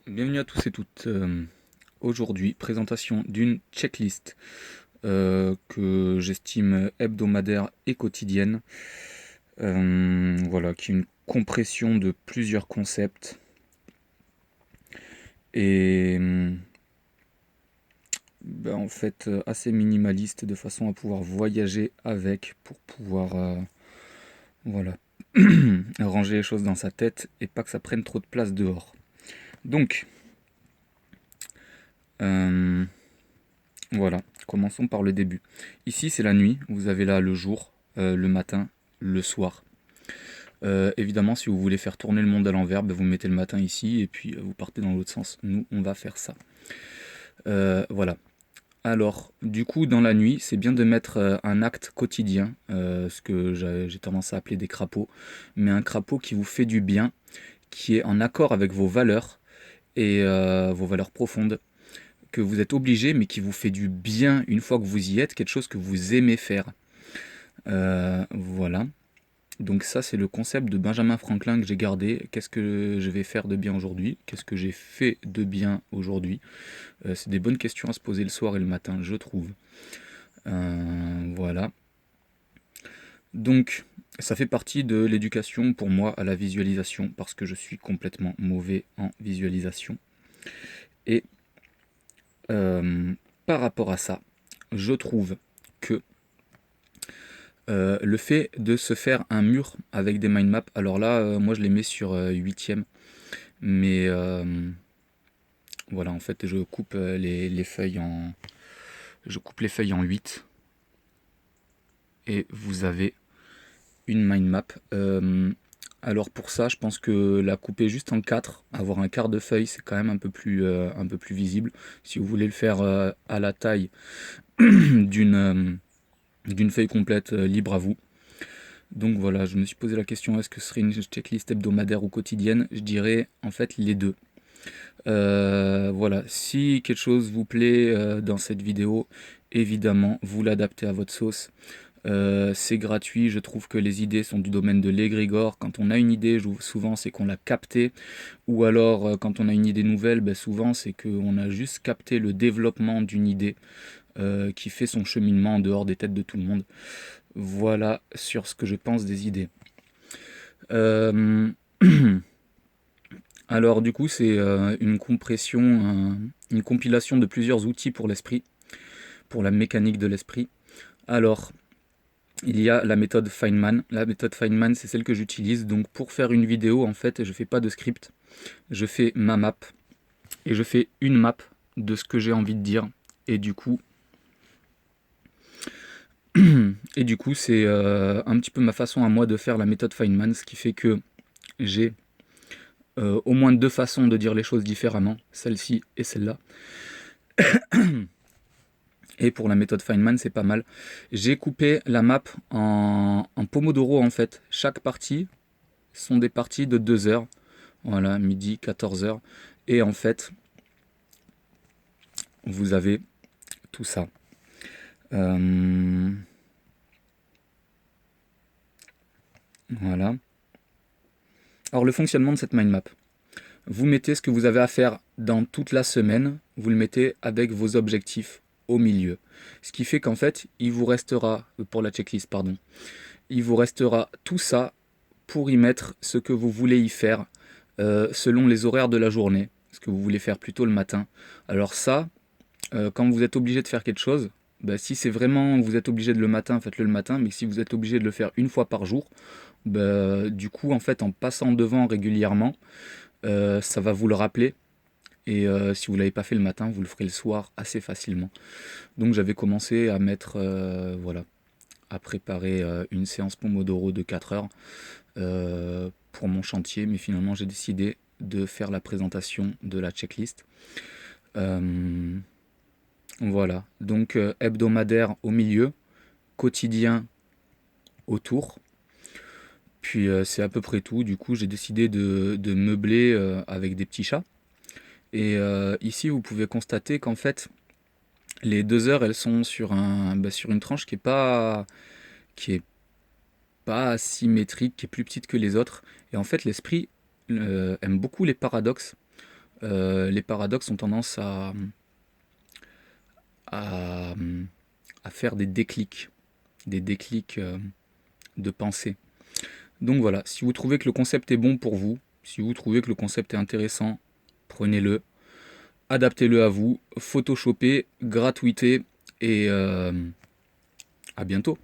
Bienvenue à tous et toutes. Aujourd'hui, présentation d'une checklist que j'estime hebdomadaire et quotidienne. Voilà, qui est une compression de plusieurs concepts et en fait assez minimaliste de façon à pouvoir voyager avec pour pouvoir voilà ranger les choses dans sa tête et pas que ça prenne trop de place dehors. Donc, euh, voilà, commençons par le début. Ici, c'est la nuit. Vous avez là le jour, le matin, le soir. Évidemment, si vous voulez faire tourner le monde à l'envers, ben, vous mettez le matin ici et puis vous partez dans l'autre sens. Nous, on va faire ça. Voilà. Alors, du coup, dans la nuit, c'est bien de mettre un acte quotidien, ce que j'ai tendance à appeler des crapauds, mais un crapaud qui vous fait du bien, qui est en accord avec vos valeurs et vos valeurs profondes, que vous êtes obligé, mais qui vous fait du bien une fois que vous y êtes, quelque chose que vous aimez faire. Voilà. Donc ça, c'est le concept de Benjamin Franklin que j'ai gardé. Qu'est-ce que je vais faire de bien aujourd'hui? Qu'est-ce que j'ai fait de bien aujourd'hui? C'est des bonnes questions à se poser le soir et le matin, je trouve. Voilà. Donc, ça fait partie de l'éducation pour moi à la visualisation, parce que je suis complètement mauvais en visualisation. Et par rapport à ça, je trouve que le fait de se faire un mur avec des mind maps, alors là, moi je les mets sur 8ème, mais voilà, en fait, je coupe les feuilles en, je coupe les feuilles en 8 et vous avez une mind map. Alors pour ça, je pense que la couper juste en 4, avoir un quart de feuille, c'est quand même un peu plus visible. Si vous voulez le faire à la taille d'une feuille complète, libre à vous. Donc voilà, je me suis posé la question, est-ce que ce serait une checklist hebdomadaire ou quotidienne? Je dirais en fait les deux. Voilà, si quelque chose vous plaît dans cette vidéo, évidemment, vous l'adaptez à votre sauce. C'est gratuit, je trouve que les idées sont du domaine de l'égrégore. Quand on a une idée, souvent c'est qu'on l'a captée, ou alors quand on a une idée nouvelle, ben, souvent c'est qu'on a juste capté le développement d'une idée qui fait son cheminement en dehors des têtes de tout le monde. Voilà sur ce que je pense des idées. Euh, Alors du coup c'est une compression, une compilation de plusieurs outils pour l'esprit, pour la mécanique de l'esprit. Alors il y a la méthode Feynman. La méthode Feynman, c'est celle que j'utilise. Donc pour faire une vidéo, en fait, je fais pas de script. Je fais ma map et je fais une map de ce que j'ai envie de dire. Et du coup, c'est un petit peu ma façon à moi de faire la méthode Feynman, ce qui fait que j'ai au moins deux façons de dire les choses différemment, celle-ci et celle-là. Et pour la méthode Feynman, c'est pas mal. J'ai coupé la map en pomodoro en fait. Chaque partie sont des parties de 2 heures. Voilà, midi, 14 heures. Et en fait, vous avez tout ça. Voilà. Alors le fonctionnement de cette mind map. Vous mettez ce que vous avez à faire dans toute la semaine, vous le mettez avec vos objectifs au milieu. Ce qui fait qu'en fait, il vous restera, pour la checklist, pardon, il vous restera tout ça pour y mettre ce que vous voulez y faire selon les horaires de la journée, ce que vous voulez faire plutôt le matin. Alors ça, quand vous êtes obligé de faire quelque chose, bah, si c'est vraiment vous êtes obligé de le matin, faites-le le matin, mais si vous êtes obligé de le faire une fois par jour, bah, du coup en fait en passant devant régulièrement, ça va vous le rappeler. Et si vous ne l'avez pas fait le matin, vous le ferez le soir assez facilement. Donc j'avais commencé à mettre, voilà, à préparer une séance Pomodoro de 4 heures pour mon chantier, mais finalement j'ai décidé de faire la présentation de la checklist. Voilà, donc hebdomadaire au milieu, quotidien autour. Puis c'est à peu près tout. Du coup, j'ai décidé de meubler avec des petits chats. Et ici, vous pouvez constater qu'en fait, les 2 heures, elles sont sur sur une tranche qui est pas symétrique, qui est plus petite que les autres. Et en fait, l'esprit aime beaucoup les paradoxes. les paradoxes ont tendance à, à faire des déclics de pensée. Donc voilà, si vous trouvez que le concept est bon pour vous, si vous trouvez que le concept est intéressant, prenez-le, adaptez-le à vous, photoshopez, gratuitez et à bientôt.